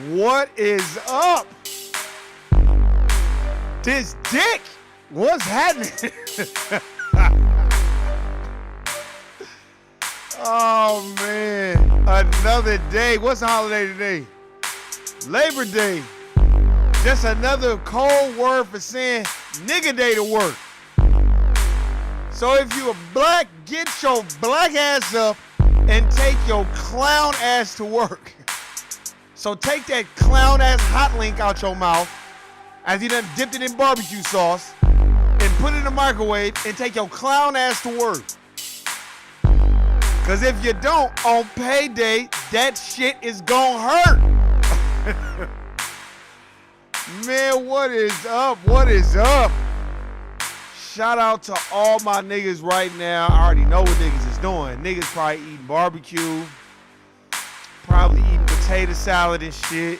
What is up? This dick, what's happening? Oh man, another day. What's the holiday today? Labor Day. Just another cold word for saying nigga day to work. So if you a black, get your black ass up and take your clown ass to work. So take that clown ass hot link out your mouth as you done dipped it in barbecue sauce and put it in the microwave and take your clown ass to work. Cause if you don't, on payday, that shit is gonna hurt. Man, what is up? What is up? Shout out to all my niggas right now. I already know what niggas is doing. Niggas probably eating barbecue, probably eating potato salad and shit.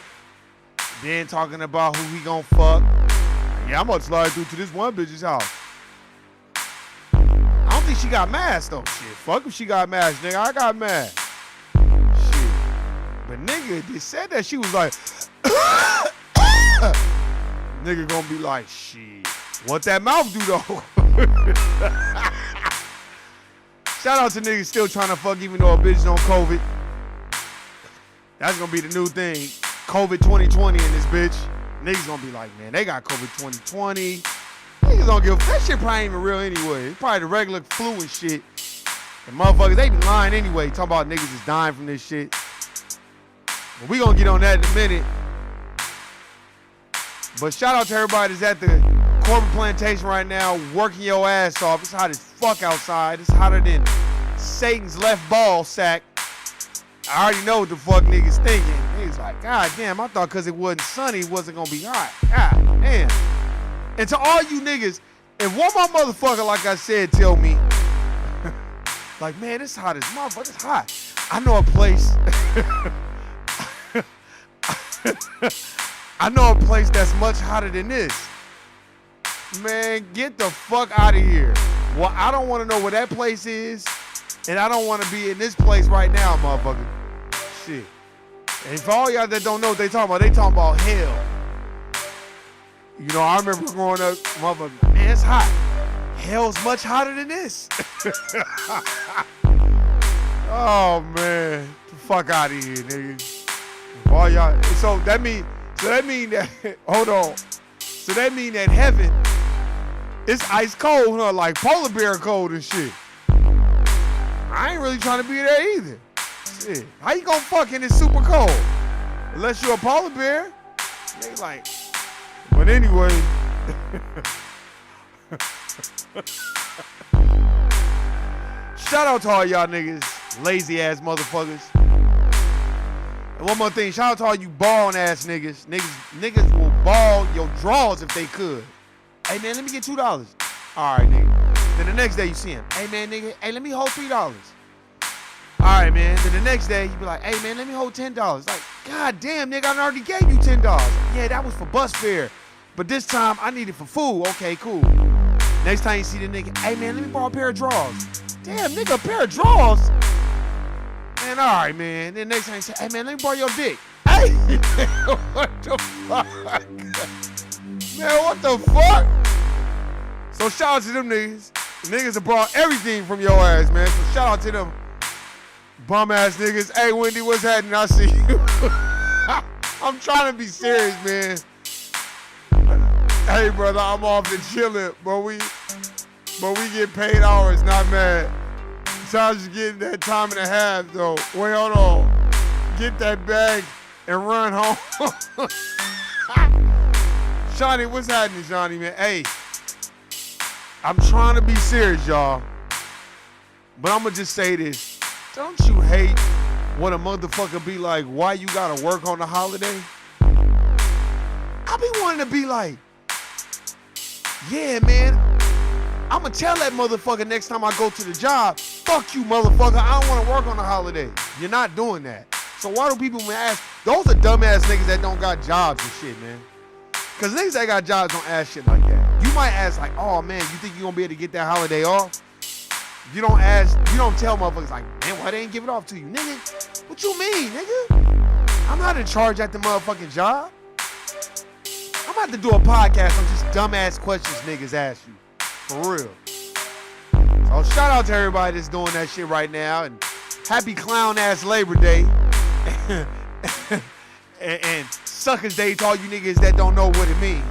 Then talking about who he gonna fuck. Yeah, I'm gonna slide through to this one bitch's house. I don't think she got masked though. Shit, fuck if she got masked, nigga. I got masked. Shit. But nigga, they said that she was like, nigga gonna be like, shit, what that mouth do though? Shout out to niggas still trying to fuck even though a bitch on COVID. That's gonna be the new thing. COVID 2020 in this bitch. Niggas gonna be like, man, they got COVID 2020. Niggas don't give that shit probably ain't even real anyway. It's probably the regular flu and shit. And motherfuckers, they be lying anyway, talking about niggas is dying from this shit. But we gonna get on that in a minute. But shout out to everybody that's at the corporate plantation right now working your ass off. It's hot as fuck outside. It's hotter than Satan's left ball sack. I already know what the fuck niggas thinking. Niggas like, God damn, I thought because it wasn't sunny, it wasn't gonna be hot. God damn. And to all you niggas, if one more motherfucker, like I said, tell me, like, man, it's hot as motherfucker, it's hot. I know a place. I know a place that's much hotter than this. Man, get the fuck out of here. Well, I don't want to know where that place is, and I don't want to be in this place right now, motherfucker. Shit. And for all y'all that don't know what they talking about hell. You know, I remember growing up, motherfucker, man, it's hot. Hell's much hotter than this. Oh, man. Get the fuck out of here, nigga. All y'all, so that mean that, hold on. So that mean that heaven, it's ice cold, huh? Like polar bear cold and shit. I ain't really trying to be there either. Shit. How you gonna fuck in this super cold? Unless you're a polar bear. They like, but anyway. Shout out to all y'all niggas, lazy ass motherfuckers. And one more thing, shout out to all you balling ass niggas. Niggas will ball your draws if they could. Hey man, let me get $2. All right, nigga. Then the next day you see him. Hey man, nigga, hey, let me hold $3. All right, man. Then the next day you be like, hey man, let me hold $10. Like, God damn, nigga, I already gave you $10. Yeah, that was for bus fare. But this time I need it for food. Okay, cool. Next time you see the nigga, hey man, let me borrow a pair of drawers. Damn, nigga, a pair of drawers? Man, all right, man. Then next time you say, hey man, let me borrow your dick. Hey, what the fuck? Man, what the fuck? So shout out to them niggas. Niggas have brought everything from your ass, man. So shout out to them bum ass niggas. Hey, Wendy, what's happening? I see you. I'm trying to be serious, man. Hey, brother, I'm off the chillin', but we get paid hours, not mad. Sometimes you get that time and a half, though. Wait, hold on. Get that bag and run home. Shawnee, what's happening, Shawnee, man? Hey, I'm trying to be serious, y'all. But I'm going to just say this. Don't you hate when a motherfucker be like, why you got to work on the holiday? I be wanting to be like, yeah, man, I'm going to tell that motherfucker next time I go to the job, fuck you, motherfucker, I don't want to work on the holiday. You're not doing that. So why do people ask? Those are dumbass niggas that don't got jobs and shit, man. Because niggas that got jobs don't ask shit like that. You might ask like, oh, man, you think you going to be able to get that holiday off? You don't ask, you don't tell motherfuckers like, man, why they ain't give it off to you? Nigga, what you mean, nigga? I'm not in charge at the motherfucking job. I'm about to do a podcast on just dumbass questions niggas ask you. For real. So shout out to everybody that's doing that shit right now. And happy clown ass Labor Day. and suckers day to all you niggas that don't know what it means.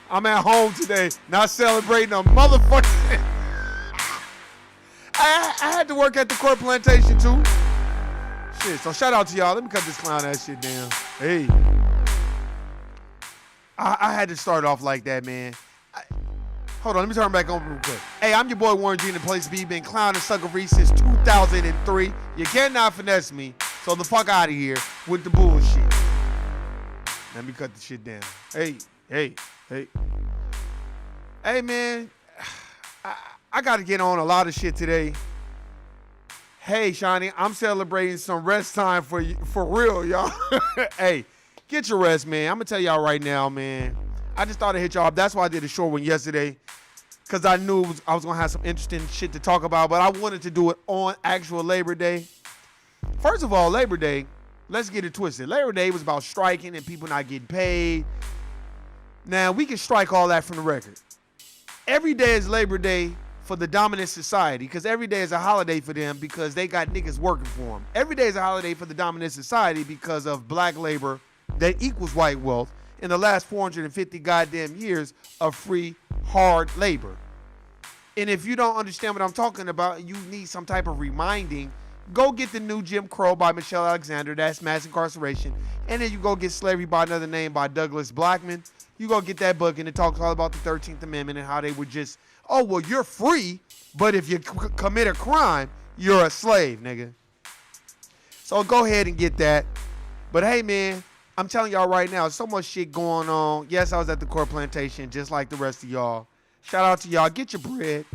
I'm at home today, not celebrating a motherfucker. I had to work at the court plantation too. Shit, so shout out to y'all. Let me cut this clown ass shit down. Hey. I had to start off like that, man. Hold on, let me turn back on real quick. Hey, I'm your boy Warren G in the place to be. Been clowning sucker-free since 2003. You cannot finesse me, so the fuck out of here with the bullshit. Let me cut the shit down. Hey. Hey, man. I got to get on a lot of shit today. Hey, Shawnee, I'm celebrating some rest time for you, for real, y'all. Hey, get your rest, man. I'm going to tell y'all right now, man. I just thought I'd hit y'all up. That's why I did a short one yesterday, because I knew I was going to have some interesting shit to talk about, but I wanted to do it on actual Labor Day. First of all, Labor Day, let's get it twisted. Labor Day was about striking and people not getting paid. Now, we can strike all that from the record. Every day is Labor Day for the dominant society, because every day is a holiday for them because they got niggas working for them. Every day is a holiday for the dominant society because of black labor that equals white wealth in the last 450 goddamn years of free, hard labor. And if you don't understand what I'm talking about, you need some type of reminding, go get the new Jim Crow by Michelle Alexander, that's mass incarceration, and then you go get Slavery by Another Name by Douglas Blackman. You go get that book and it talks all about the 13th Amendment and how they were just, oh, well, you're free, but if you commit a crime, you're a slave, nigga. So go ahead and get that. But hey, man, I'm telling y'all right now, so much shit going on. Yes, I was at the court plantation just like the rest of y'all. Shout out to y'all. Get your bread.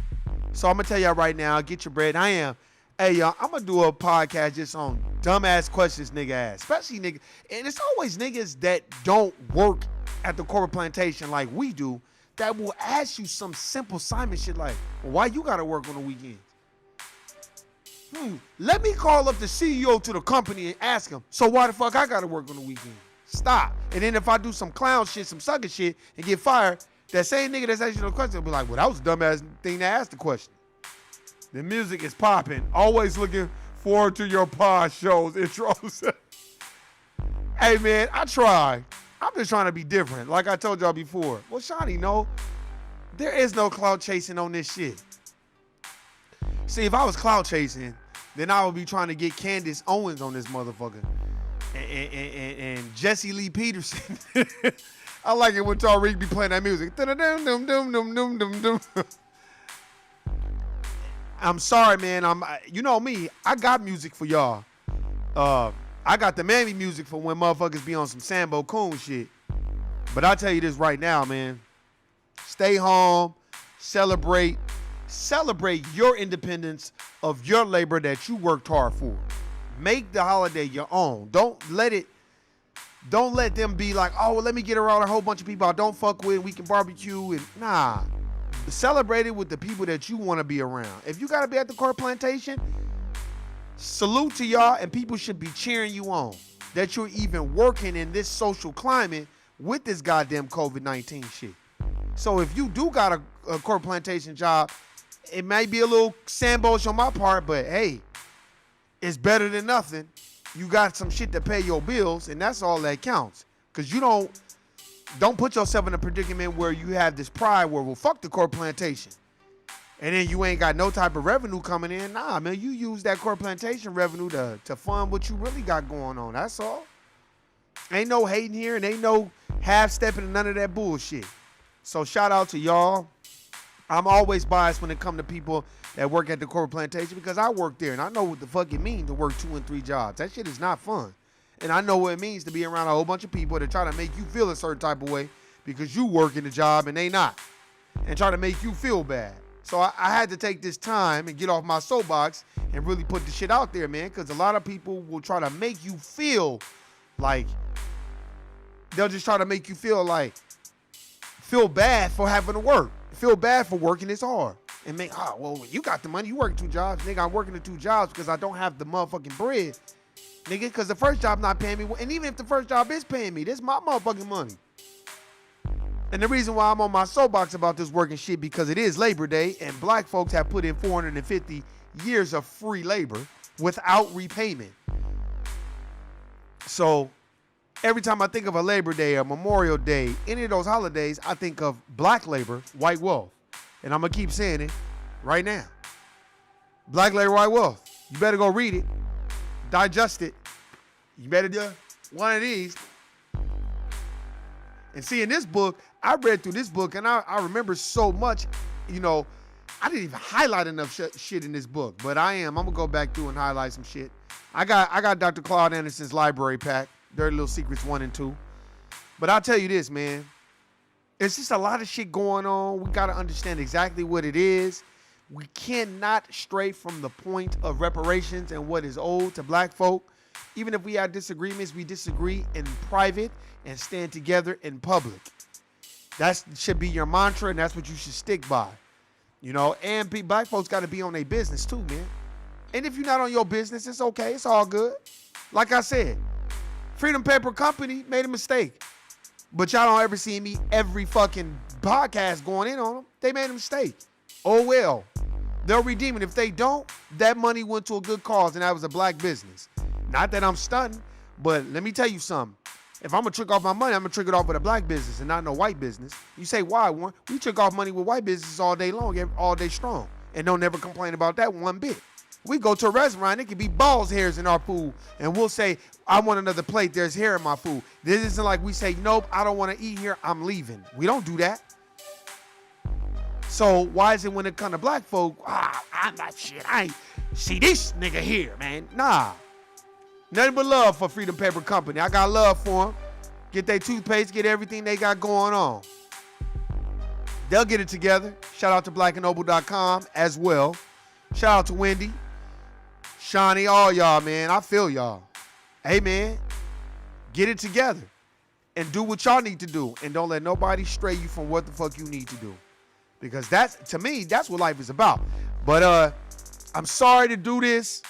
So I'm going to tell y'all right now, get your bread. I am. Hey, y'all, I'm going to do a podcast just on dumbass questions nigga ask. Especially niggas. And it's always niggas that don't work at the corporate plantation like we do that will ask you some simple Simon shit like, well, why you got to work on the weekends? Let me call up the CEO to the company and ask him, so why the fuck I got to work on the weekend? Stop. And then if I do some clown shit, some sucker shit, and get fired, that same nigga that's asking the question will be like, well, that was a dumbass thing to ask the question. The music is popping. Always looking forward to your pod shows, intros. Hey, man, I try. I'm just trying to be different, like I told y'all before. Well, Shawnee, no, there is no clout chasing on this shit. See, if I was clout chasing, then I would be trying to get Candace Owens on this motherfucker. And Jesse Lee Peterson. I like it when Tariq be playing that music. I'm sorry, man. You know me. I got music for y'all. I got the mammy music for when motherfuckers be on some Sambo Coon shit. But I'll tell you this right now, man. Stay home. Celebrate your independence of your labor that you worked hard for. Make the holiday your own. Don't let them be like, oh, well, let me get around a whole bunch of people I don't fuck with. We can barbecue. And nah. Celebrate it with the people that you want to be around. If you got to be at the court plantation, salute to y'all, and people should be cheering you on that you're even working in this social climate with this goddamn COVID-19 shit. So if you do got a court plantation job, it may be a little sambosh on my part, but hey, it's better than nothing. You got some shit to pay your bills, and that's all that counts. Because you don't put yourself in a predicament where you have this pride where, well, fuck the court plantation. And then you ain't got no type of revenue coming in. Nah, man, you use that court plantation revenue to fund what you really got going on. That's all. Ain't no hating here and ain't no half-stepping and none of that bullshit. So shout out to y'all. I'm always biased when it comes to people that work at the corporate plantation because I work there and I know what the fuck it means to work 2 and 3 jobs. That shit is not fun. And I know what it means to be around a whole bunch of people that try to make you feel a certain type of way because you work in the job and they not. And try to make you feel bad. So I had to take this time and get off my soapbox and really put the shit out there, man, because a lot of people will try to make you feel like, they'll just try to make you feel bad for having to work. Feel bad for working this hard. And make, well, you got the money, you work 2 jobs. Nigga, I'm working the 2 jobs because I don't have the motherfucking bread. nigga, because the first job not paying me. And even if the first job is paying me, this is my motherfucking money. And the reason why I'm on my soapbox about this working shit, because it is Labor Day, and black folks have put in 450 years of free labor without repayment. So every time I think of a Labor Day, a Memorial Day, any of those holidays, I think of black labor, white wealth. And I'm going to keep saying it right now. Black labor, white wealth. You better go read it. Digest it. You better do one of these. And see, in this book, I read through this book, and I remember so much, you know, I didn't even highlight enough shit in this book, but I'm going to go back through and highlight some shit. I got Dr. Claude Anderson's library pack, Dirty Little Secrets 1 and 2. But I'll tell you this, man. It's just a lot of shit going on. We got to understand exactly what it is. We cannot stray from the point of reparations and what is owed to black folk. Even if we have disagreements, we disagree in private and stand together in public. That should be your mantra, and that's what you should stick by. You know, and black folks got to be on their business too, man. And if you're not on your business, it's okay. It's all good. Like I said, Freedom Paper Company made a mistake. But y'all don't ever see me every fucking podcast going in on them. They made a mistake. Oh, well. They'll redeem it. If they don't, that money went to a good cause, and that was a black business. Not that I'm stunting, but let me tell you something. If I'm going to trick off my money, I'm going to trick it off with a black business and not no white business. You say, why? We trick off money with white businesses all day long, all day strong, and don't never complain about that one bit. We go to a restaurant, it could be balls hairs in our food, and we'll say, I want another plate, there's hair in my food. This isn't like we say, nope, I don't want to eat here, I'm leaving. We don't do that. So why is it when it comes to black folk, I'm not shit, I ain't see this nigga here, man. Nah. Nothing but love for Freedom Paper Company. I got love for them. Get their toothpaste, get everything they got going on. They'll get it together. Shout out to blackandnoble.com as well. Shout out to Wendy, Shawnee, all y'all, man. I feel y'all. Hey, man, get it together and do what y'all need to do. And don't let nobody stray you from what the fuck you need to do. Because that's, to me, that's what life is about. But I'm sorry to do this.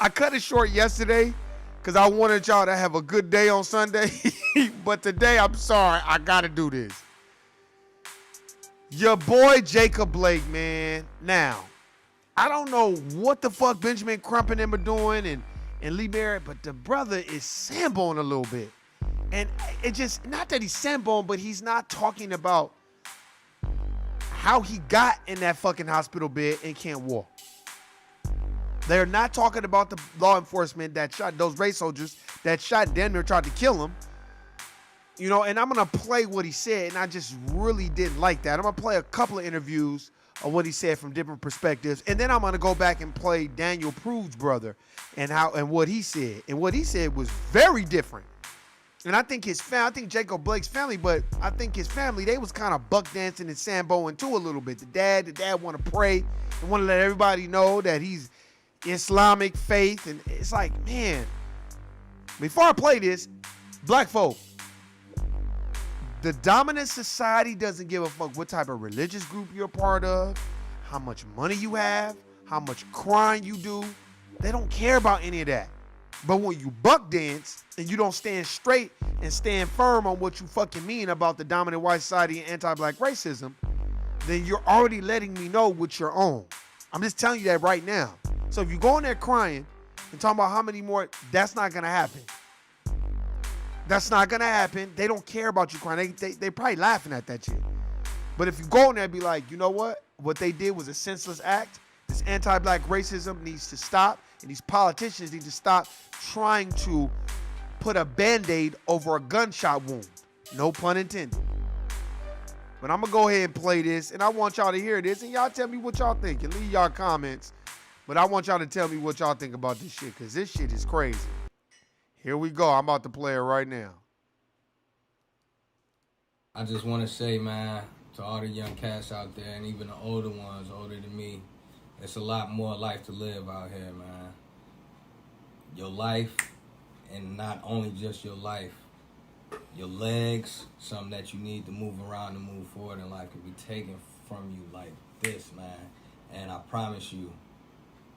I cut it short yesterday because I wanted y'all to have a good day on Sunday. But today, I'm sorry, I got to do this. Your boy Jacob Blake, man. Now, I don't know what the fuck Benjamin Crump and them are doing and Lee Barrett, but the brother is samboing a little bit. And it just, not that he's samboing, but he's not talking about how he got in that fucking hospital bed and can't walk. They're not talking about the law enforcement that shot those race soldiers that shot damn near tried to kill him. You know, and I'm going to play what he said, and I just really didn't like that. I'm going to play a couple of interviews of what he said from different perspectives, and then I'm going to go back and play Daniel Prude's brother and what he said. And what he said was very different. And I think I think Jacob Blake's family, but I think his family, they was kind of buck dancing and samboing too a little bit. The dad want to pray and want to let everybody know that he's Islamic faith. And it's like, man, before I play this, black folk, the dominant society doesn't give a fuck what type of religious group you're a part of, how much money you have, how much crime you do. They don't care about any of that. But when you buck dance and you don't stand straight and stand firm on what you fucking mean about the dominant white society and anti-black racism, then you're already letting me know what you're on. I'm just telling you that right now. So if you go in there crying and talking about how many more, that's not going to happen. That's not going to happen. They don't care about you crying. They probably laughing at that shit. But if you go in there and be like, you know what? What they did was a senseless act. This anti-black racism needs to stop. And these politicians need to stop trying to put a Band-Aid over a gunshot wound. No pun intended. But I'm going to go ahead and play this. And I want y'all to hear this. And y'all tell me what y'all think. And leave y'all comments. But I want y'all to tell me what y'all think about this shit. Because this shit is crazy. Here we go. I'm about to play it right now. I just want to say, man, to all the young cats out there and even the older ones, older than me, it's a lot more life to live out here, man. Your life, and not only just your life, your legs, something that you need to move around and move forward in life, can be taken from you like this, man. And I promise you,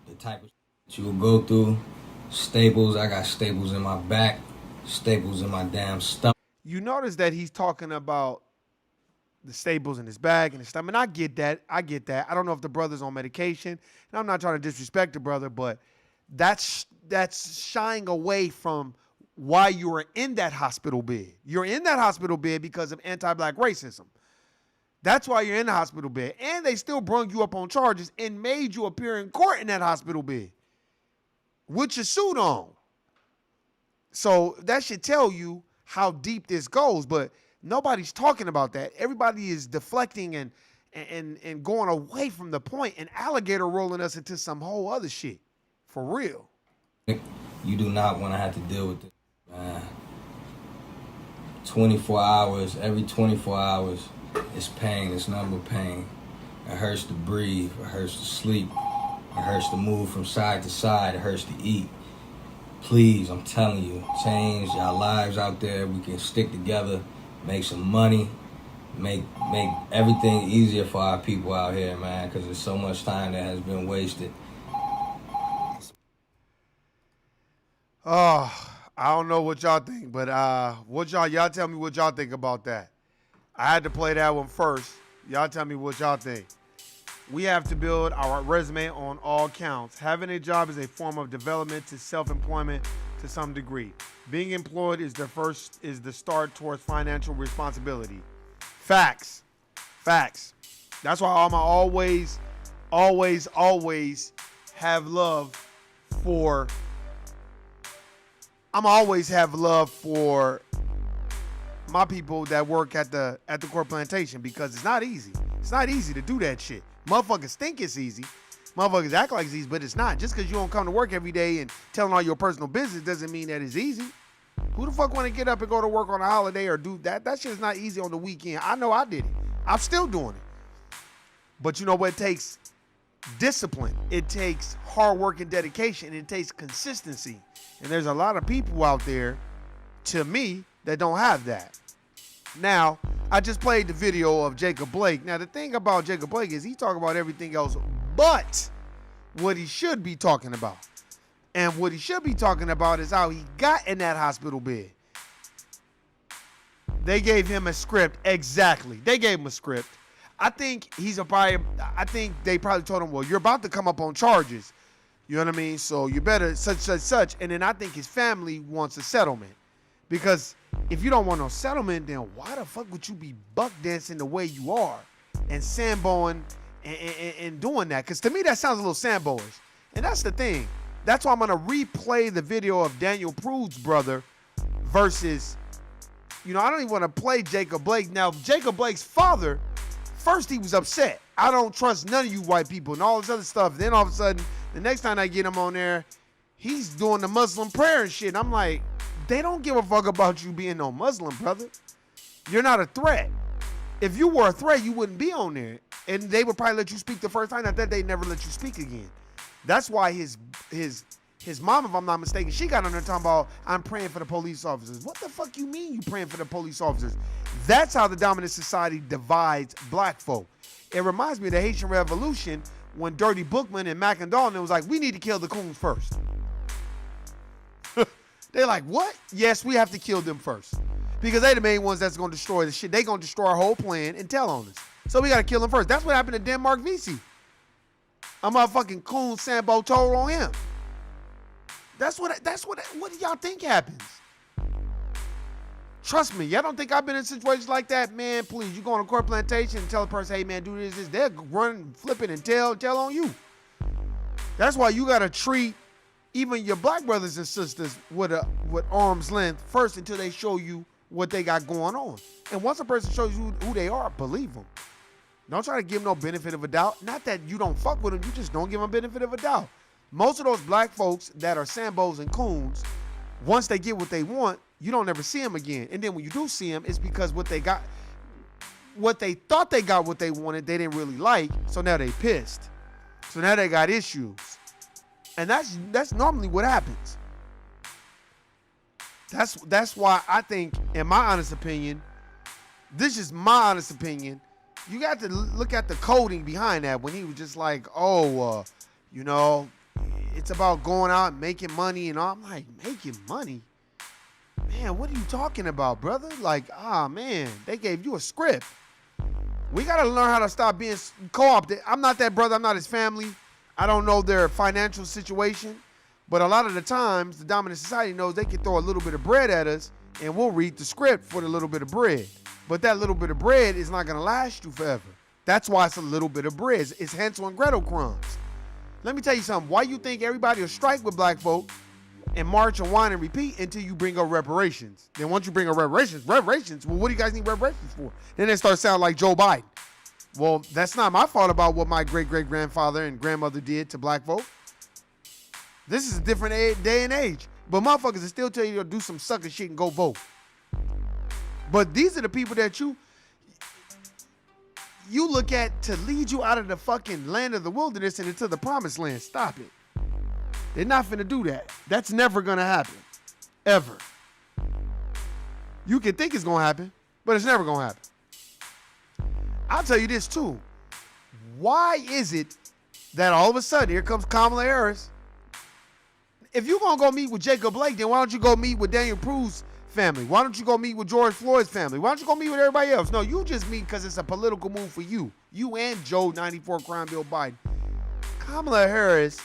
the type of shit you will go through, Staples. I got staples in my back, staples in my damn stomach. You notice that he's talking about the staples in his back and his stomach. And I get that. I don't know if the brother's on medication. And I'm not trying to disrespect the brother, but that's shying away from why you were in that hospital bed. You're in that hospital bed because of anti-black racism. That's why you're in the hospital bed. And they still brung you up on charges and made you appear in court in that hospital bed with your suit on. So that should tell you how deep this goes, but nobody's talking about that. Everybody is deflecting and going away from the point, and alligator rolling us into some whole other shit. For real. You do not want to have to deal with it, man. 24 hours, every 24 hours, it's pain, it's nothing but pain. It hurts to breathe, it hurts to sleep, it hurts to move from side to side, it hurts to eat. Please, I'm telling you, change our lives out there. We can stick together, make some money, make everything easier for our people out here, man, because there's so much time that has been wasted. Oh, I don't know what y'all think, but y'all tell me what y'all think about that. I had to play that one first. Y'all tell me what y'all think. We have to build our resume on all counts. Having a job is a form of development to self-employment to some degree. Being employed is the start towards financial responsibility. Facts. That's why I'm always have love for. I'm always have love for my people that work at the corn plantation, because it's not easy. It's not easy to do that shit. Motherfuckers think it's easy. Motherfuckers act like it's easy, but it's not. Just because you don't come to work every day and telling all your personal business doesn't mean that it's easy. Who the fuck want to get up and go to work on a holiday or do that? That shit is not easy on the weekend. I know I did it. I'm still doing it. But you know what? It takes discipline. It takes hard work and dedication. It takes consistency. And there's a lot of people out there, to me, that don't have that. Now, I just played the video of Jacob Blake. Now, the thing about Jacob Blake is he talk about everything else but what he should be talking about. And what he should be talking about is how he got in that hospital bed. They gave him a script. Exactly. They gave him a script. I think they probably told him, well, you're about to come up on charges. You know what I mean? So you better such. And then I think his family wants a settlement. Because if you don't want no settlement, then why the fuck would you be buck dancing the way you are and samboing and doing that? Because to me, that sounds a little samboish. And that's the thing. That's why I'm going to replay the video of Daniel Prude's brother versus, I don't even want to play Jacob Blake. Now, Jacob Blake's father, first he was upset. I don't trust none of you white people and all this other stuff. Then all of a sudden, the next time I get him on there, he's doing the Muslim prayer and shit. And I'm like, they don't give a fuck about you being no Muslim, brother. You're not a threat. If you were a threat, you wouldn't be on there. And they would probably let you speak the first time. After that, they never let you speak again. That's why his mom, if I'm not mistaken, she got on there talking about, I'm praying for the police officers. What the fuck you mean you praying for the police officers? That's how the dominant society divides black folk. It reminds me of the Haitian Revolution when Dirty Bookman and Mac and Dalton was like, we need to kill the coons first. They're like, what? Yes, we have to kill them first. Because they the main ones that's going to destroy the shit. They going to destroy our whole plan and tell on us. So we got to kill them first. That's what happened to Denmark VC. A motherfucking coon Sambo told on him. What do y'all think happens? Trust me, y'all don't think I've been in situations like that? Man, please, you go on a corn plantation and tell a person, hey man, do this. They'll run, flip it, and tell on you. That's why you got to treat even your black brothers and sisters with arm's length first until they show you what they got going on. And once a person shows you who they are, believe them. Don't try to give them no benefit of a doubt. Not that you don't fuck with them, you just don't give them benefit of a doubt. Most of those black folks that are Sambos and coons, once they get what they want, you don't ever see them again. And then when you do see them, it's because what they thought they got what they wanted, they didn't really like, so now they pissed. So now they got issues. And that's normally what happens. That's why I think, in my honest opinion, this is my honest opinion, you got to look at the coding behind that when he was just like, it's about going out and making money and all. I'm like, making money? Man, what are you talking about, brother? Like, man, they gave you a script. We got to learn how to stop being co-opted. I'm not that brother. I'm not his family. I don't know their financial situation. But a lot of the times, the dominant society knows they can throw a little bit of bread at us, and we'll read the script for the little bit of bread. But that little bit of bread is not going to last you forever. That's why it's a little bit of bread. It's Hansel and Gretel crumbs. Let me tell you something. Why you think everybody will strike with black folk and march and whine and repeat until you bring up reparations? Then once you bring up reparations, well, what do you guys need reparations for? Then they start sounding like Joe Biden. Well, that's not my fault about what my great-great-grandfather and grandmother did to black folk. This is a different day and age. But motherfuckers will still tell you to do some sucker shit and go vote. But these are the people that you look at to lead you out of the fucking land of the wilderness and into the promised land. Stop it. They're not finna do that. That's never gonna happen. Ever. You can think it's gonna happen, but it's never gonna happen. I'll tell you this too. Why is it that all of a sudden, here comes Kamala Harris? If you're gonna go meet with Jacob Blake, then why don't you go meet with Daniel Pruitt's family? Why don't you go meet with George Floyd's family? Why don't you go meet with everybody else? No, you just meet because it's a political move for you. You and Joe 94 Crime Bill Biden. Kamala Harris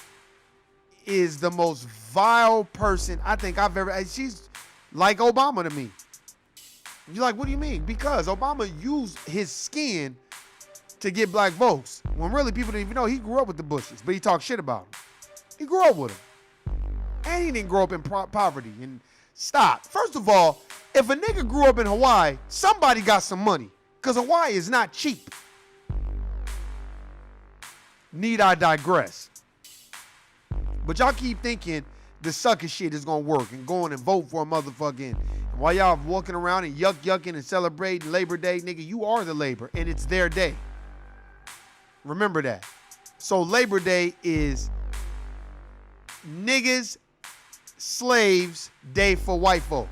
is the most vile person I think I've ever. She's like Obama to me. You're like, what do you mean? Because Obama used his skin to get black votes. When really people didn't even know he grew up with the Bushes, but he talked shit about them. He grew up with them. And he didn't grow up in poverty. And stop. First of all, if a nigga grew up in Hawaii, somebody got some money. Because Hawaii is not cheap. Need I digress? But y'all keep thinking the sucker shit is going to work and going and vote for a motherfucking. And while y'all walking around and yucking and celebrating Labor Day, nigga, you are the labor and it's their day. Remember that. So Labor Day is niggas, slaves day for white folk.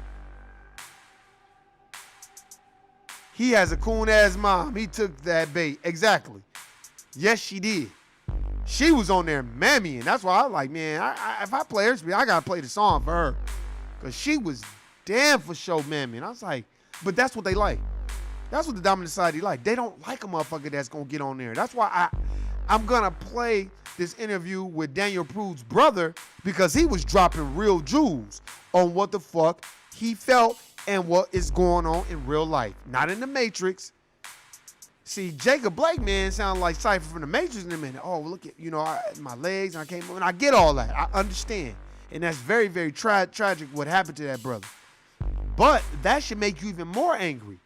He has a coon ass mom. He took that bait. Exactly. Yes, she did. She was on there mammying. That's why I was like, man, if I play her, I gotta play the song for her. Cause she was damn for sure mammying. I was like, but that's what they like. That's what the dominant society like. They don't like a motherfucker that's gonna get on there. That's why I'm gonna play this interview with Daniel Pruitt's brother because he was dropping real jewels on what the fuck he felt and what is going on in real life. Not in the Matrix. See, Jacob Blake, man, sound like Cypher from the Matrix in a minute. Oh, look at, my legs, and I came, and I get all that. I understand. And that's very, very tragic what happened to that brother. But that should make you even more angry.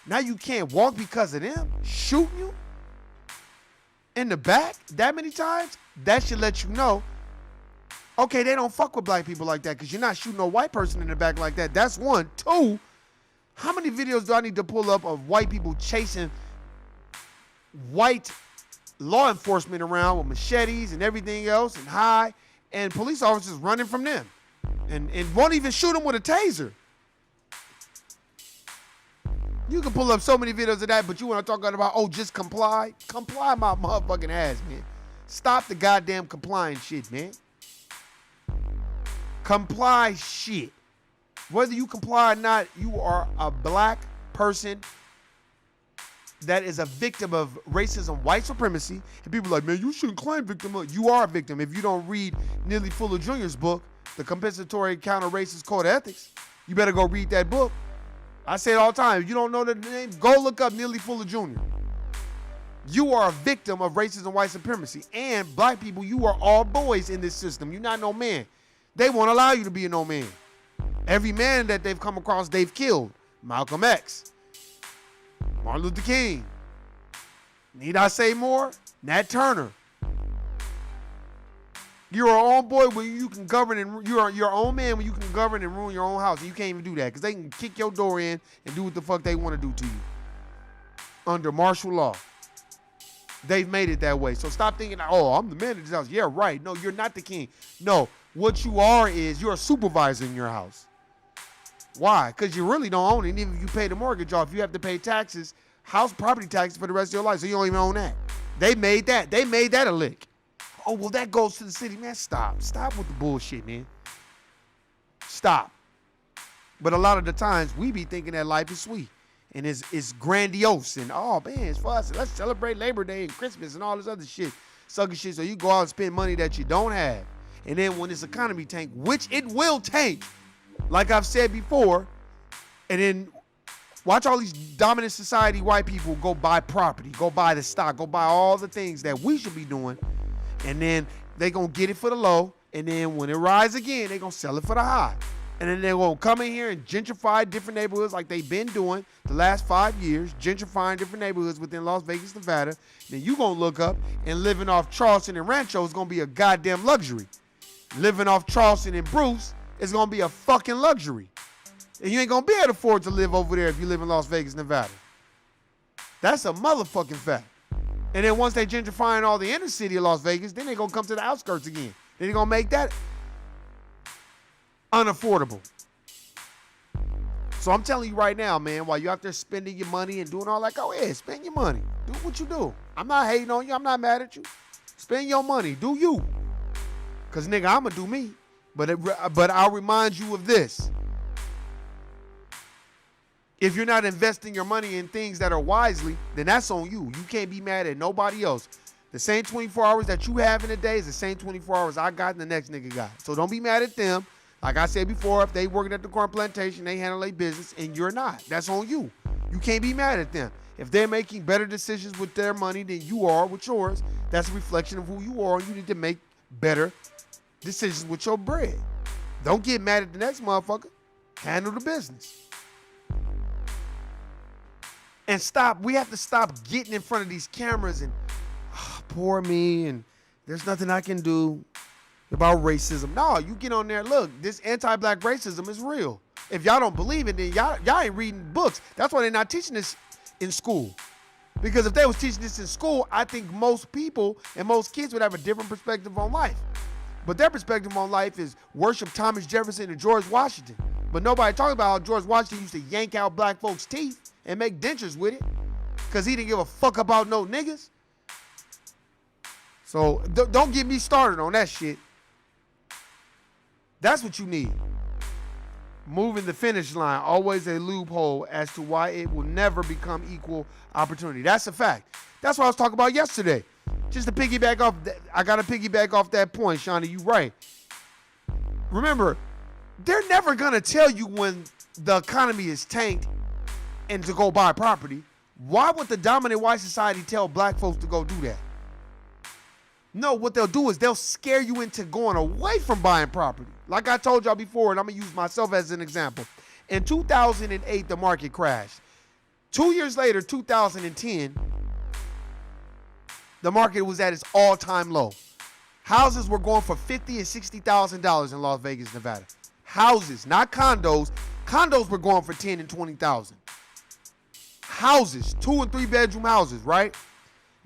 Now you can't walk because of them shooting you in the back that many times. That should let you know, okay, they don't fuck with black people like that because you're not shooting a white person in the back like that. That's one. Two, how many videos do I need to pull up of white people chasing white law enforcement around with machetes and everything else and police officers running from them and won't even shoot them with a taser? You can pull up so many videos of that, but you want to talk about, just comply? Comply my motherfucking ass, man. Stop the goddamn complying shit, man. Comply shit. Whether you comply or not, you are a black person that is a victim of racism, white supremacy. And people are like, man, you shouldn't claim victim. You are a victim if you don't read Neely Fuller Jr.'s book, The Compensatory Counter-Racist Code of Ethics. You better go read that book. I say it all the time. If you don't know the name, go look up Neely Fuller Jr. You are a victim of racism, white supremacy. And black people, you are all boys in this system. You're not no man. They won't allow you to be a no man. Every man that they've come across, they've killed. Malcolm X, Martin Luther King. Need I say more? Nat Turner. You're your own boy when you can govern, and you're your own man when you can govern and ruin your own house. And you can't even do that because they can kick your door in and do what the fuck they want to do to you under martial law. They've made it that way. So stop thinking, I'm the man of this house. Yeah, right. No, you're not the king. No, what you are is you're a supervisor in your house. Why? Because you really don't own it. And even if you pay the mortgage off, you have to pay taxes, house property taxes for the rest of your life. So you don't even own that. They made that a lick. Oh, well, that goes to the city. Man, stop. Stop with the bullshit, man. Stop. But a lot of the times, we be thinking that life is sweet. And it's grandiose. And, oh, man, it's for us. Let's celebrate Labor Day and Christmas and all this other shit. Sucker shit. So you go out and spend money that you don't have. And then when this economy tank, which it will tank, like I've said before, and then watch all these dominant society white people go buy property, go buy the stock, go buy all the things that we should be doing. And then they going to get it for the low. And then when it rise again, they going to sell it for the high. And then they're going to come in here and gentrify different neighborhoods like they've been doing the last 5 years, gentrifying different neighborhoods within Las Vegas, Nevada. Then you going to look up and living off Charleston and Rancho is going to be a goddamn luxury. Living off Charleston and Bruce is going to be a fucking luxury. And you ain't going to be able to afford to live over there if you live in Las Vegas, Nevada. That's a motherfucking fact. And then once they gentrifying all the inner city of Las Vegas, then they're going to come to the outskirts again. Then they're going to make that unaffordable. So I'm telling you right now, man, while you're out there spending your money and doing all that, go ahead, spend your money. Do what you do. I'm not hating on you. I'm not mad at you. Spend your money. Do you. Because, nigga, I'm going to do me. But I'll remind you of this. If you're not investing your money in things that are wisely, then that's on you. You can't be mad at nobody else. The same 24 hours that you have in a day is the same 24 hours I got and the next nigga got. So don't be mad at them. Like I said before, if they working at the corn plantation, they handle their business and you're not. That's on you. You can't be mad at them. If they're making better decisions with their money than you are with yours, that's a reflection of who you are, and you need to make better decisions with your bread. Don't get mad at the next motherfucker. Handle the business. And stop. We have to stop getting in front of these cameras and, oh, poor me, and there's nothing I can do about racism. No, you get on there. Look, this anti-black racism is real. If y'all don't believe it, then y'all ain't reading books. That's why they're not teaching this in school. Because if they was teaching this in school, I think most people and most kids would have a different perspective on life. But their perspective on life is worship Thomas Jefferson and George Washington. But nobody talking about how George Washington used to yank out black folks' teeth and make dentures with it because he didn't give a fuck about no niggas. So don't get me started on that shit. That's what you need. Moving the finish line, always a loophole as to why it will never become equal opportunity. That's a fact. That's what I was talking about yesterday. Just to piggyback off, I got to piggyback off that point, Shawnee. You right. Remember, they're never going to tell you when the economy is tanked and to go buy property. Why would the dominant white society tell black folks to go do that? No, what they'll do is they'll scare you into going away from buying property. Like I told y'all before, and I'm going to use myself as an example. In 2008, the market crashed. 2 years later, 2010, the market was at its all-time low. Houses were going for $50,000 and $60,000 in Las Vegas, Nevada. Houses, not condos. Condos were going for $10,000 and $20,000. Houses, 2 and 3 bedroom houses, right?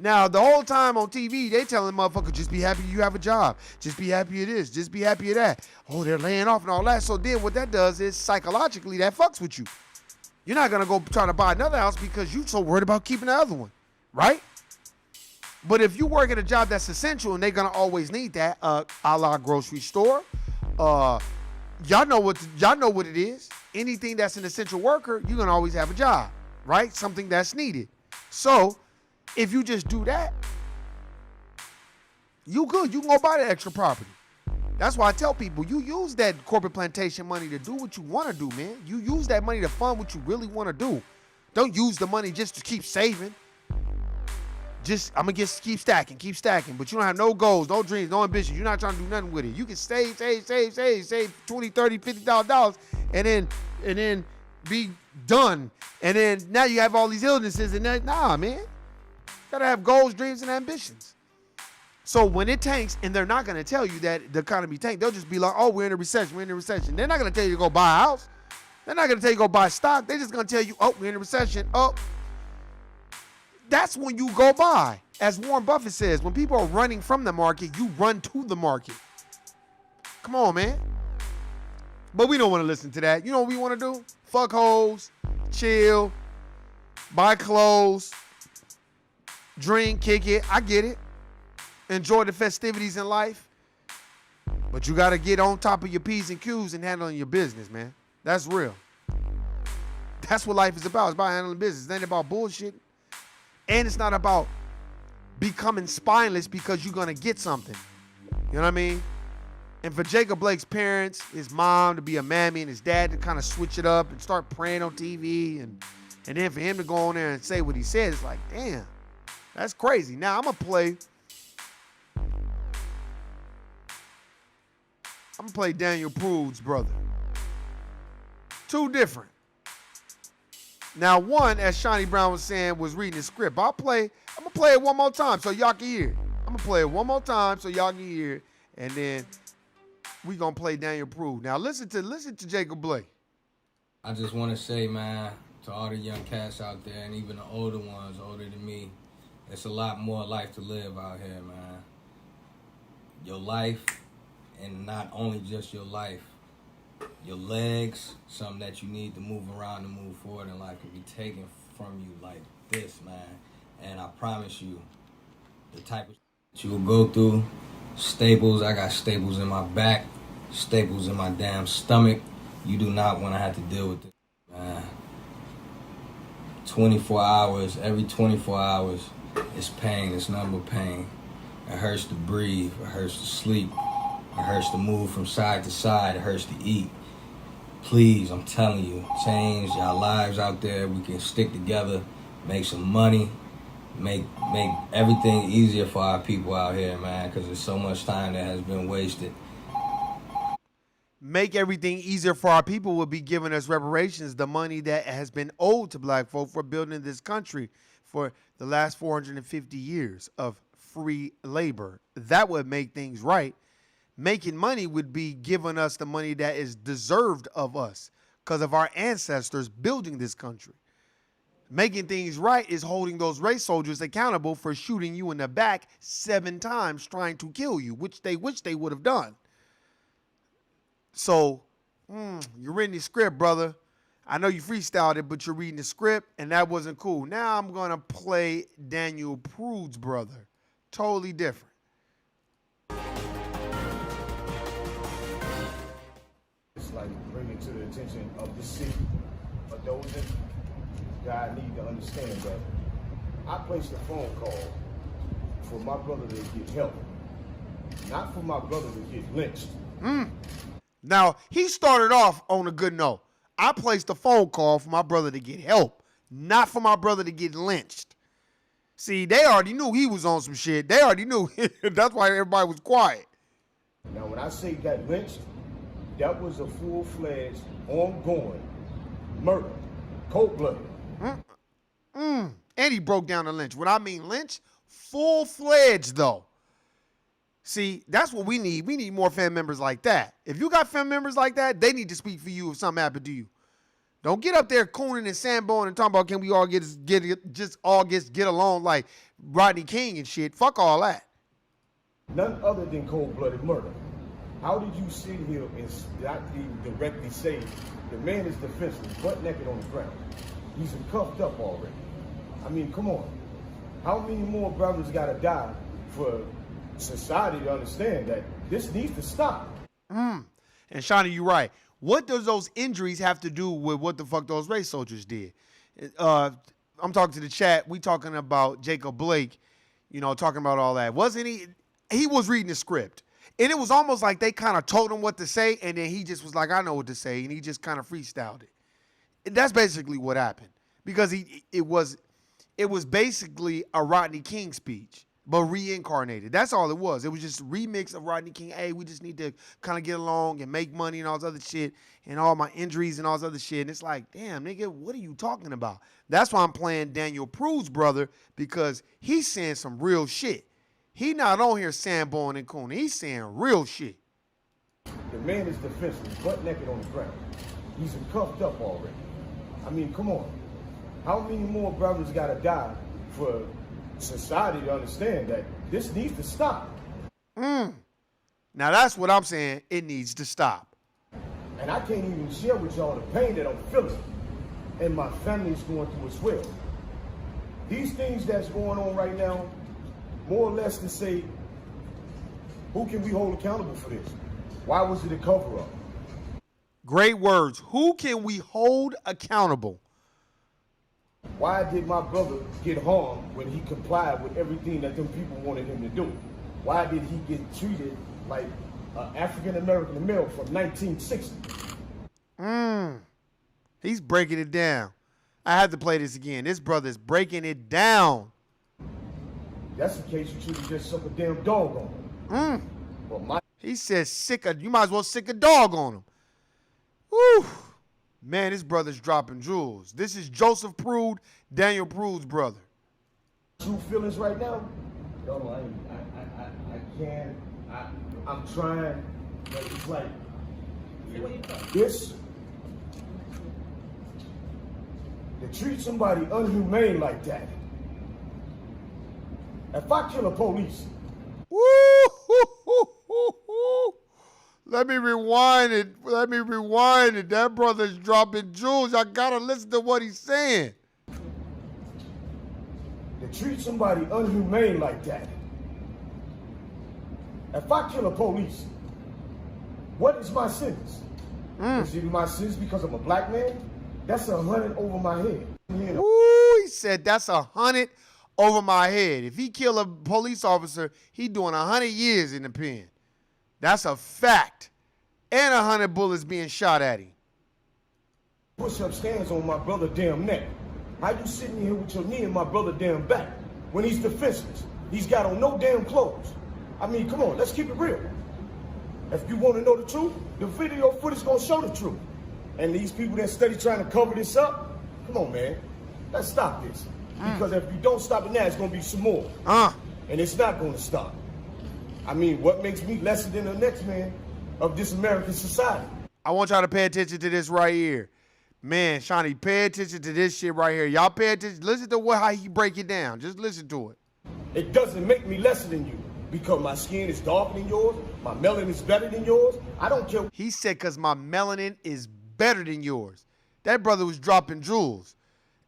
Now, the whole time on TV, they telling motherfuckers, just be happy you have a job. Just be happy of this. Just be happy of that. Oh, they're laying off and all that. So then what that does is psychologically that fucks with you. You're not going to go try to buy another house because you're so worried about keeping the other one, right? But if you work at a job that's essential and they're going to always need that, a la grocery store, y'all know what it is. Anything that's an essential worker, you're going to always have a job, right? Something that's needed. So if you just do that, you good. You can go buy that extra property. That's why I tell people, you use that corporate plantation money to do what you want to do, man. You use that money to fund what you really want to do. Don't use the money just to keep saving. I'm going to keep stacking. But you don't have no goals, no dreams, no ambitions. You're not trying to do nothing with it. You can save $20, $30, $50,000 and then be done. And then now you have all these illnesses and that. Nah, man. Gotta have goals, dreams, and ambitions. So when it tanks, and they're not gonna tell you that the economy tanked, they'll just be like, oh, we're in a recession. They're not gonna tell you to go buy a house. They're not gonna tell you to go buy stock. They're just gonna tell you, oh, we're in a recession. Oh, that's when you go buy. As Warren Buffett says, when people are running from the market, you run to the market. Come on, man. But we don't want to listen to that. You know what we want to do? Fuck hoes, chill, buy clothes, drink, kick it. I get it. enjoy the festivities in life, but you got to get on top of your P's and Q's and handling your business, man. That's real. That's what life is about. It's about handling business. It ain't about bullshit. And it's not about becoming spineless because you're going to get something. You know what I mean? And for Jacob Blake's parents, his mom to be a mammy and his dad to kind of switch it up and start praying on TV, and then for him to go on there and say what he said, it's like, damn, that's crazy. Now I'm gonna play Daniel Prude's brother. Two different. Now one, as Shawnee Brown was saying, was reading the script. I'm gonna play it one more time so y'all can hear it. I'm gonna play it one more time so y'all can hear it, and then we gonna play Daniel Prude. Now listen to Jacob Blake. I just want to say, man, to all the young cats out there, and even the older ones, older than me, it's a lot more life to live out here, man. Your life, and not only just your life, your legs, something that you need to move around and move forward in life, can be taken from you like this, man. And I promise you, the type of shit you will go through, staples, I got staples in my back, staples in my damn stomach. You do not want to have to deal with this, man. 24 hours, every 24 hours, it's pain, it's nothing but pain. It hurts to breathe, it hurts to sleep, it hurts to move from side to side, it hurts to eat. Please, I'm telling you, change our lives out there. We can stick together, make some money, make everything easier for our people out here, man, because there's so much time that has been wasted. Make everything easier for our people would be giving us reparations, the money that has been owed to black folk for building this country for the last 450 years of free labor. That would make things right. Making money would be giving us the money that is deserved of us because of our ancestors building this country. Making things right is holding those race soldiers accountable for shooting you in the back 7 times trying to kill you, which they wish they would have done. So, you're reading the script, brother. I know you freestyled it, but you're reading the script, and that wasn't cool. Now I'm going to play Daniel Prude's brother. Totally different. It's like bringing to the attention of the city, of those that God need to understand that I placed a phone call for my brother to get help, not for my brother to get lynched. Now, he started off on a good note. I placed a phone call for my brother to get help, not for my brother to get lynched. See, they already knew he was on some shit. They already knew. That's why everybody was quiet. Now, when I say got lynched, that was a full-fledged, ongoing murder, cold-blooded. And he broke down the lynch. When I mean lynch, full-fledged, though. See, that's what we need. We need more family members like that. If you got family members like that, they need to speak for you if something happened to you. Don't get up there cooning and sandboning and talking about can we all get along like Rodney King and shit. Fuck all that. None other than cold-blooded murder. How did you sit here and not even directly say the man is defenseless, butt naked on the ground? He's cuffed up already. I mean, come on. How many more brothers gotta die for society to understand that this needs to stop? And Shawnee, you're right. What does those injuries have to do with what the fuck those race soldiers did? I'm talking to the chat. We talking about Jacob Blake, talking about all that. Wasn't he? He was reading the script. And it was almost like they kind of told him what to say, and then he just was like, I know what to say, and he just kind of freestyled it. And that's basically what happened. Because it was basically a Rodney King speech, but reincarnated. That's all it was. It was just a remix of Rodney King. Hey, we just need to kind of get along and make money and all this other shit and all my injuries and all this other shit. And it's like, damn, nigga, what are you talking about? That's why I'm playing Daniel Prude's brother, because he's saying some real shit. He not on here sandboning and cooning. He's saying real shit. The man is defenseless, butt naked on the ground. He's cuffed up already. I mean, come on. How many more brothers gotta die for society to understand that this needs to stop? Now that's what I'm saying. It needs to stop. And I can't even share with y'all the pain that I'm feeling, and my family's going through as well. These things that's going on right now, more or less to say, Who can we hold accountable for this? Why was it a cover-up? Great words. Who can we hold accountable? Why did my brother get harmed when he complied with everything that them people wanted him to do? Why did he get treated like an African-American male from 1960? He's breaking it down. I have to play this again. This brother's breaking it down. That's the case you should have just suck a damn dog on him. But He says you might as well sick a dog on him. Woo. Man, this brother's dropping jewels. This is Joseph Prude, Daniel Prude's brother. true feelings right now, no, I can't. I'm trying, but it's like this. To treat somebody unhumane like that. If I kill a police, Woo! Let me rewind it. That brother's dropping jewels. I gotta listen to what he's saying. to treat somebody unhumane like that. If I kill a police, what is my sentence? Is it my sentence because I'm a black man? That's 100 over my head. Ooh, he said that's 100 over my head. If he kill a police officer, he doing 100 years in the pen. That's a fact. And 100 bullets being shot at him. Push-up stands on my brother damn neck. How you sitting here with your knee in my brother damn back when he's defenseless? He's got on no damn clothes. I mean, come on, let's keep it real. If you want to know the truth, the video footage gonna show the truth. And these people that steady trying to cover this up, come on, man, let's stop this. Because if you don't stop it now, it's gonna be some more. And it's not gonna stop. I mean, what makes me lesser than the next man of this American society? I want y'all to pay attention to this right here. Man, Shawnee, pay attention to this shit right here. Y'all pay attention. Listen to how he break it down. Just listen to it. It doesn't make me lesser than you because my skin is darker than yours, my melanin is better than yours. I don't care. He said because my melanin is better than yours. That brother was dropping jewels.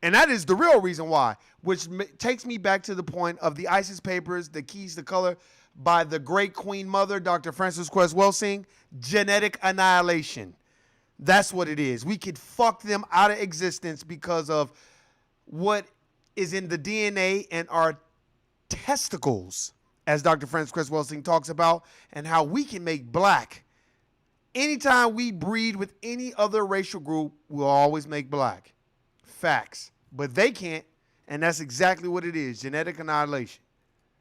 And that is the real reason why, which takes me back to the point of the ISIS papers, The Keys to Color, by the great Queen Mother, Dr. Frances Cress Welsing, genetic annihilation. That's what it is. We could fuck them out of existence because of what is in the DNA and our testicles, as Dr. Frances Cress Welsing talks about, and how we can make black. Anytime we breed with any other racial group, we'll always make black. Facts. But they can't, and that's exactly what it is, genetic annihilation.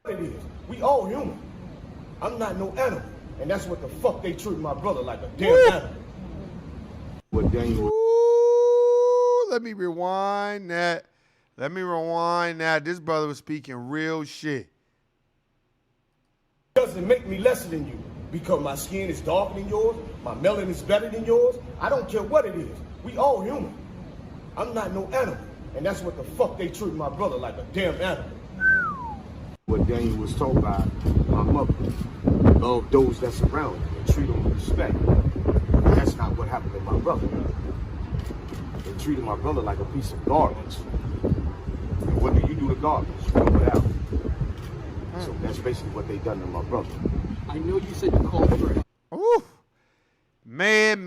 It is. We all human. I'm not no animal. And that's what the fuck they treat my brother, like a damn animal. What Daniel? Ooh, let me rewind that. This brother was speaking real shit. Doesn't make me lesser than you because my skin is darker than yours, my melanin is better than yours. I don't care what it is. We all human. I'm not no animal. And that's what the fuck they treat my brother, like a damn animal. What Daniel was told by my mother, love those that surround you and treat them with respect. That's not what happened to my brother. They treated my brother like a piece of garbage. And what do you do to garbage? Throw it out. So that's basically what they done to my brother. I know you said you called for it. Ooh. Man.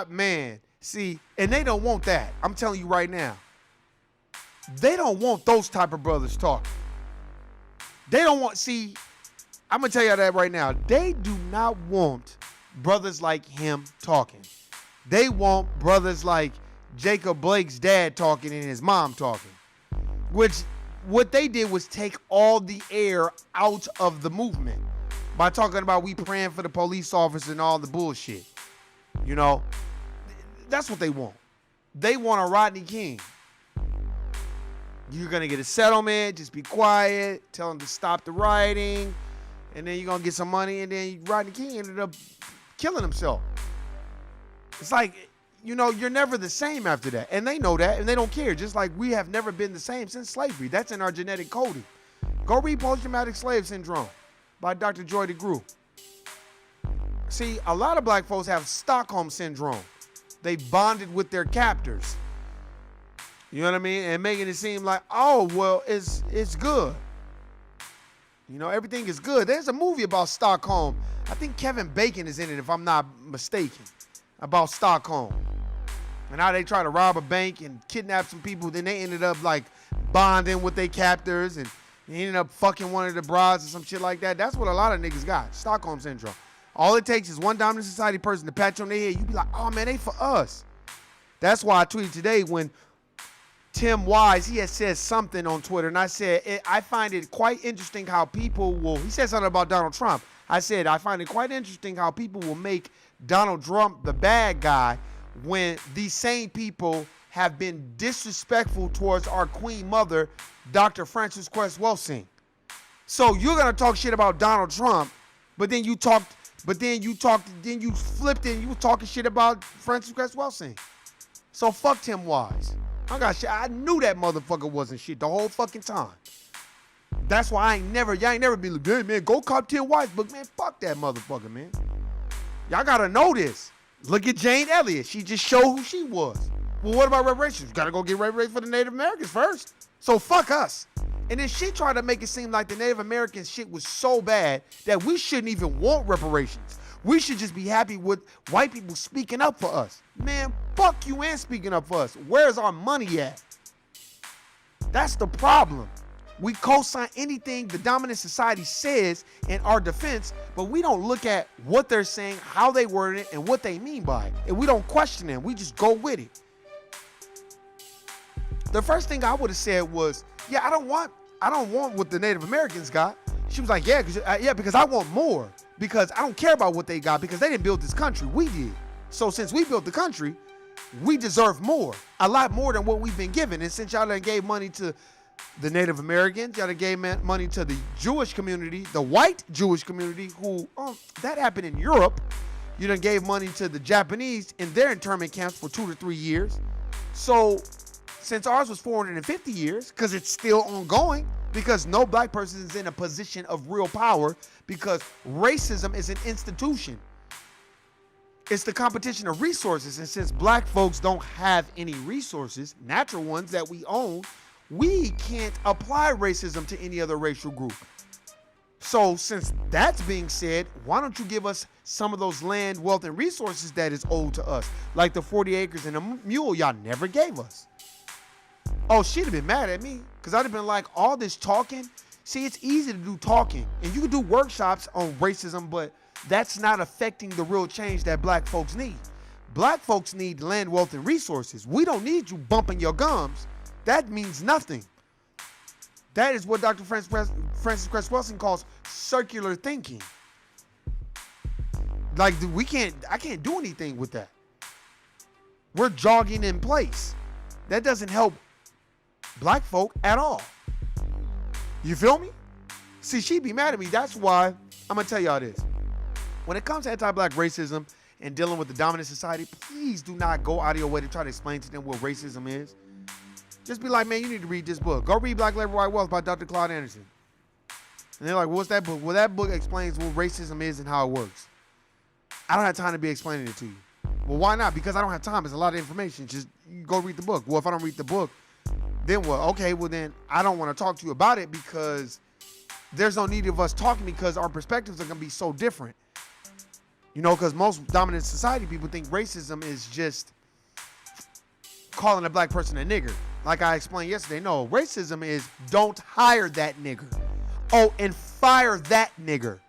Man. See, and they don't want that. I'm telling you right now. They don't want those type of brothers talking. They don't want, see, I'm going to tell you that right now. They do not want brothers like him talking. They want brothers like Jacob Blake's dad talking and his mom talking. Which, what they did was take all the air out of the movement by talking about we praying for the police officer and all the bullshit. You know, that's what they want. They want a Rodney King. You're going to get a settlement, just be quiet, tell him to stop the rioting, and then you're going to get some money, and then Rodney King ended up killing himself. It's like, you know, you're never the same after that. And they know that, and they don't care. Just like we have never been the same since slavery. That's in our genetic coding. Go read Post-Traumatic Slave Syndrome by Dr. Joy DeGruy. See, a lot of black folks have Stockholm Syndrome. They bonded with their captors. You know what I mean? And making it seem like, oh, well, it's good. You know, everything is good. There's a movie about Stockholm. I think Kevin Bacon is in it, if I'm not mistaken, about Stockholm. And how they try to rob a bank and kidnap some people. Then they ended up like bonding with their captors and they ended up fucking one of the brides or some shit like that. That's what a lot of niggas got, Stockholm Syndrome. All it takes is one dominant society person to pat you on the head. You be like, oh man, they for us. That's why I tweeted today when Tim Wise, he had said something on Twitter, and I said, I find it quite interesting how people will, he said something about Donald Trump. I said, I find it quite interesting how people will make Donald Trump the bad guy when these same people have been disrespectful towards our queen mother, Dr. Frances Cress Welsing. So you're going to talk shit about Donald Trump, but then you flipped and you were talking shit about Frances Cress Welsing. So fuck Tim Wise. I got shit. I knew that motherfucker wasn't shit the whole fucking time. That's why y'all ain't never been like, hey man, go cop Tim Wise. But man, fuck that motherfucker, man. Y'all gotta know this. Look at Jane Elliott. She just showed who she was. Well, what about reparations? Gotta go get reparations for the Native Americans first. So fuck us. And then she tried to make it seem like the Native American shit was so bad that we shouldn't even want reparations. We should just be happy with white people speaking up for us. Man, fuck you and speaking up for us. Where's our money at? That's the problem. We co-sign anything the dominant society says in our defense, but we don't look at what they're saying, how they word it, and what they mean by it. And we don't question them. We just go with it. The first thing I would have said was, yeah, I don't want what the Native Americans got. She was like, yeah, because I want more. Because I don't care about what they got because they didn't build this country. We did. So since we built the country, we deserve more. A lot more than what we've been given. And since y'all done gave money to the Native Americans, y'all done gave money to the Jewish community, the white Jewish community, who, that happened in Europe. You done gave money to the Japanese in their internment camps for 2 to 3 years. So since ours was 450 years, because it's still ongoing, because no black person is in a position of real power, because racism is an institution. It's the competition of resources. And since black folks don't have any resources, natural ones that we own, we can't apply racism to any other racial group. So since that's being said, why don't you give us some of those land, wealth, and resources that is owed to us? Like the 40 acres and a mule y'all never gave us. Oh, she'd have been mad at me because I'd have been like, all this talking. See, it's easy to do talking and you can do workshops on racism, but that's not affecting the real change that black folks need. Black folks need land, wealth, and resources. We don't need you bumping your gums. That means nothing. That is what Dr. Frances Cress Welsing calls circular thinking. Like, I can't do anything with that. We're jogging in place. That doesn't help black folk at all. You feel me? See, she'd be mad at me. That's why I'm gonna tell y'all this. When it comes to anti-black racism and dealing with the dominant society, please do not go out of your way to try to explain to them what racism is. Just be like, man, you need to read this book. Go read Black Labor, White Wealth by Dr. Claude Anderson. And they're like, what's that book? Well, that book explains what racism is and how it works. I don't have time to be explaining it to you. Well, why not? Because I don't have time. It's a lot of information. Just go read the book. Well, if I don't read the book, then what? Okay, well then I don't want to talk to you about it because there's no need of us talking because our perspectives are going to be so different. You know, because most dominant society people think racism is just calling a black person a nigger. Like I explained yesterday, no, racism is don't hire that nigger. Oh, and fire that nigger.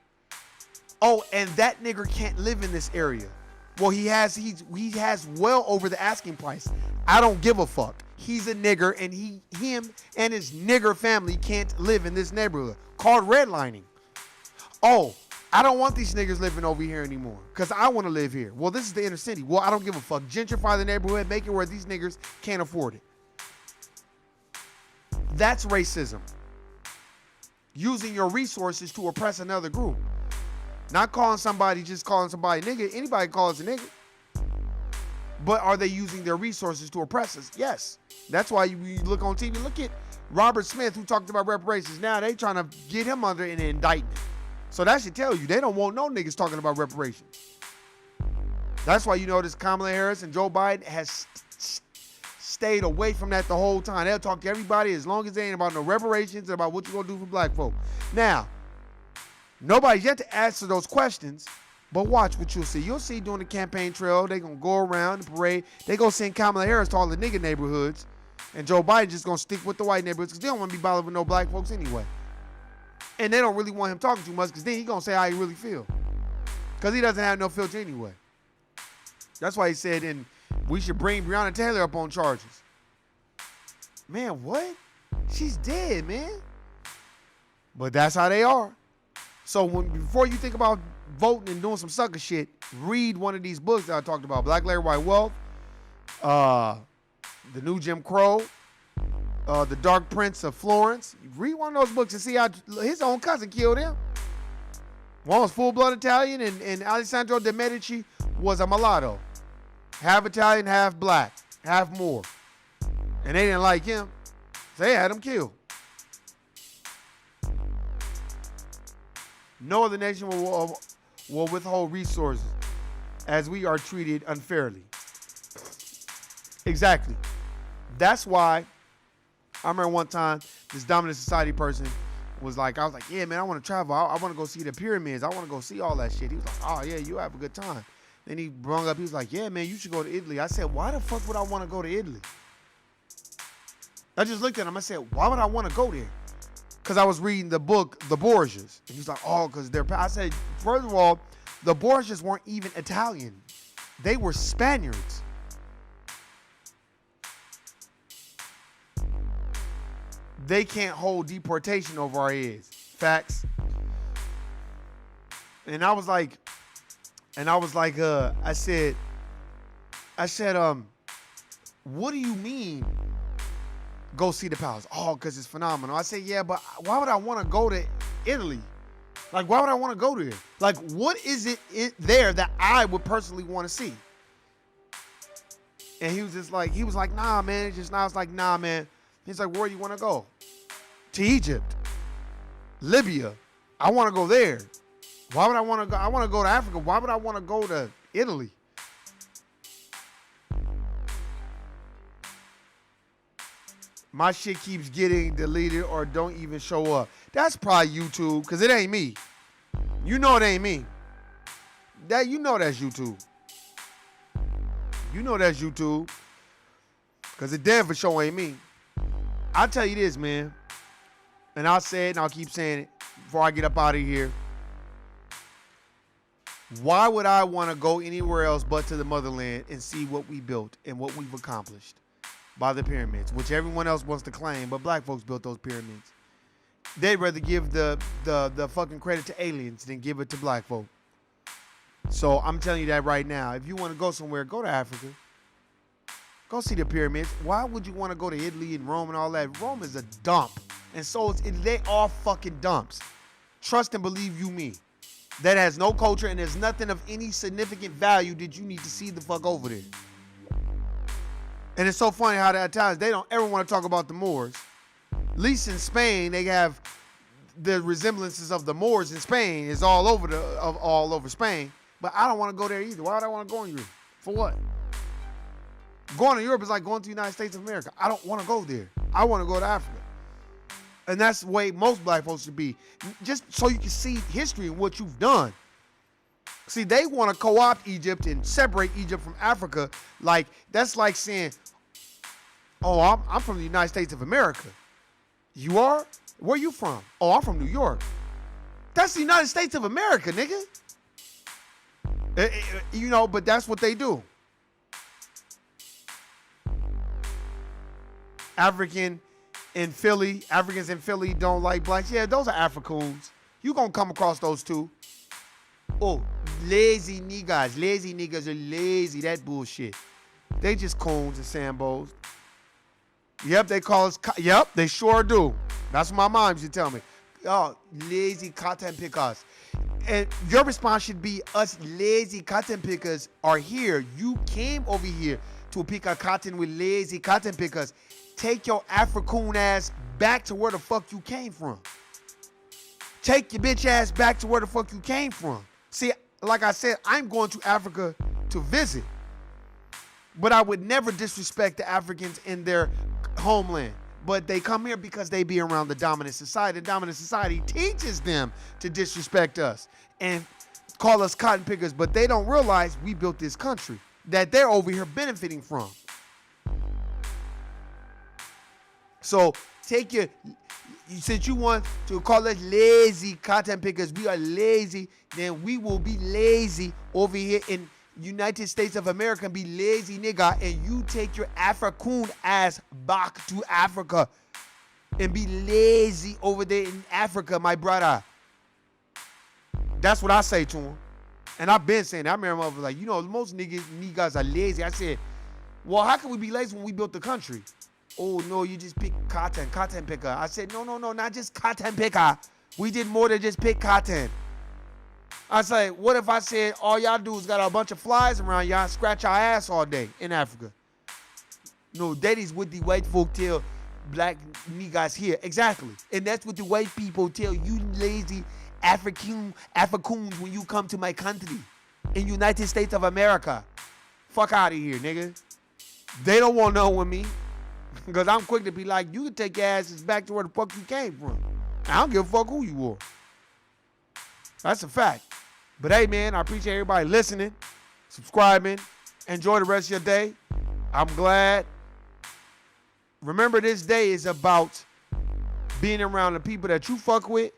Oh, and that nigger can't live in this area. Well, he has well over the asking price. I don't give a fuck. He's a nigger and him and his nigger family can't live in this neighborhood. Called redlining. Oh, I don't want these niggas living over here anymore because I want to live here. Well, this is the inner city. Well, I don't give a fuck. Gentrify the neighborhood, make it where these niggas can't afford it. That's racism. Using your resources to oppress another group. Not calling somebody, just calling somebody nigga. Anybody calls a nigga. But are they using their resources to oppress us? Yes. That's why you look on TV. Look at Robert Smith, who talked about reparations. Now they trying to get him under an indictment. So that should tell you they don't want no niggas talking about reparations. That's why you notice Kamala Harris and Joe Biden has stayed away from that the whole time. They'll talk to everybody as long as they ain't about no reparations and about what you're going to do for black folk. Now, Nobody's yet to answer those questions, but watch what you'll see. You'll see during the campaign trail, they're going to go around the parade. They go send Kamala Harris to all the nigga neighborhoods, and Joe Biden just going to stick with the white neighborhoods because they don't want to be bothered with no black folks anyway. And they don't really want him talking too much because then he's going to say how he really feel. Because he doesn't have no filter anyway. That's why he said, and we should bring Breonna Taylor up on charges. Man, what? She's dead, man. But that's how they are. So before you think about voting and doing some sucker shit, read one of these books that I talked about. Black Larry White Wealth, The New Jim Crow, The Dark Prince of Florence. Read one of those books and see how his own cousin killed him. One was full-blood Italian, and Alessandro de' Medici was a mulatto. Half Italian, half black, half Moor. And they didn't like him, so they had him killed. No other nation will withhold resources as we are treated unfairly. Exactly. That's why I remember one time this dominant society person was like, I was like, yeah, man, I want to travel. I want to go see the pyramids. I want to go see all that shit. He was like, oh, yeah, you have a good time. Then he brung up, he was like, yeah, man, you should go to Italy. I said, why the fuck would I want to go to Italy? I just looked at him. I said, why would I want to go there? Because I was reading the book, The Borgias. And he's like, oh, because they're... I said, first of all, the Borgias weren't even Italian. They were Spaniards. They can't hold deportation over our heads. Facts. And I was like, I said, what do you mean go see the palace? Oh, because it's phenomenal. I said, yeah, but why would I want to go to Italy? Like, why would I want to go there? Like, what is it there that I would personally want to see? And he was like, nah, man. I was like, nah, man. He's like, where do you want to go? To Egypt, Libya. I want to go there. Why would I want to go? I want to go to Africa. Why would I want to go to Italy? My shit keeps getting deleted or don't even show up. That's probably YouTube, because it ain't me. You know it ain't me. You know that's YouTube. You know that's YouTube. Because it damn for sure ain't me. I'll tell you this, man. And I'll say it and I'll keep saying it before I get up out of here. Why would I want to go anywhere else but to the motherland and see what we built and what we've accomplished by the pyramids, which everyone else wants to claim, but black folks built those pyramids. They'd rather give the fucking credit to aliens than give it to black folk. So I'm telling you that right now. If you want to go somewhere, go to Africa. Go see the pyramids. Why would you want to go to Italy and Rome and all that? Rome is a dump. And so they are fucking dumps. Trust and believe you me. That has no culture and there's nothing of any significant value that you need to see the fuck over there. And it's so funny how the Italians, they don't ever want to talk about the Moors. At least in Spain, they have the resemblances of the Moors in Spain is all over Spain. But I don't want to go there either. Why would I want to go in Europe? For what? Going to Europe is like going to the United States of America. I don't want to go there. I want to go to Africa. And that's the way most black folks should be. Just so you can see history and what you've done. See, they want to co-opt Egypt and separate Egypt from Africa. Like, that's like saying, oh, I'm from the United States of America. You are? Where you from? Oh, I'm from New York. That's the United States of America, nigga. You know, but that's what they do. Africans in Philly don't like blacks. Yeah, those are Africans. You gonna come across those too. Oh, lazy niggas. Lazy niggas are lazy. That bullshit. They just coons and sambos. Yep, they call us. Yep, they sure do. That's what my mom used to tell me. Oh, lazy cotton pickers. And your response should be, us lazy cotton pickers are here. You came over here to pick a cotton with lazy cotton pickers. Take your African ass back to where the fuck you came from. Take your bitch ass back to where the fuck you came from. See, like I said, I'm going to Africa to visit. But I would never disrespect the Africans in their homeland But they come here because they be around the dominant society. The dominant society teaches them to disrespect us and call us cotton pickers, but they don't realize we built this country that they're over here benefiting from. So since you want to call us lazy cotton pickers, we are lazy, then we will be lazy over here in United States of America and be lazy, nigga, and you take your African ass back to Africa and be lazy over there in Africa, my brother. That's what I say to him. And I've been saying that. I remember I was like, most niggas are lazy. I said, well, how can we be lazy when we built the country? Oh, no, you just pick cotton picker. I said, no, not just cotton picker. We did more than just pick cotton. I say, what if I said all y'all do is got a bunch of flies around y'all and scratch our ass all day in Africa? No, that is what the white folk tell black niggas here. Exactly. And that's what the white people tell you lazy Africans when you come to my country in United States of America. Fuck out of here, nigga. They don't want to know with me because I'm quick to be like, you can take your asses back to where the fuck you came from. I don't give a fuck who you are. That's a fact. But hey, man, I appreciate everybody listening, subscribing. Enjoy the rest of your day. I'm glad. Remember, this day is about being around the people that you fuck with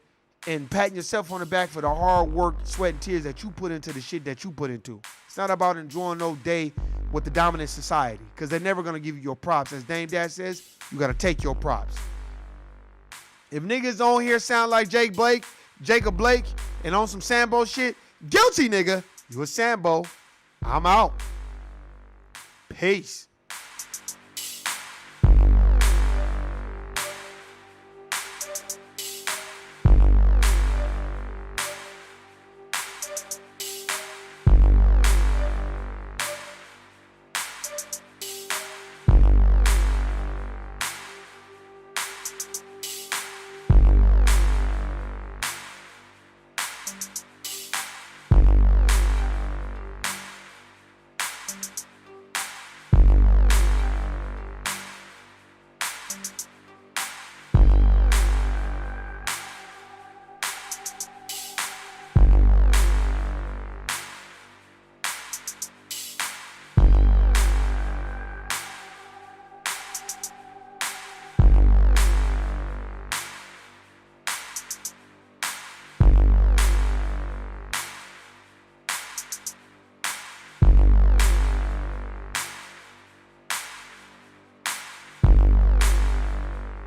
and patting yourself on the back for the hard work, sweat, and tears that you put into the shit that you put into. It's not about enjoying no day with the dominant society because they're never going to give you your props. As Dame Dash says, you got to take your props. If niggas on here sound like Jacob Blake, and on some Sambo shit, guilty, nigga. You a Sambo. I'm out. Peace.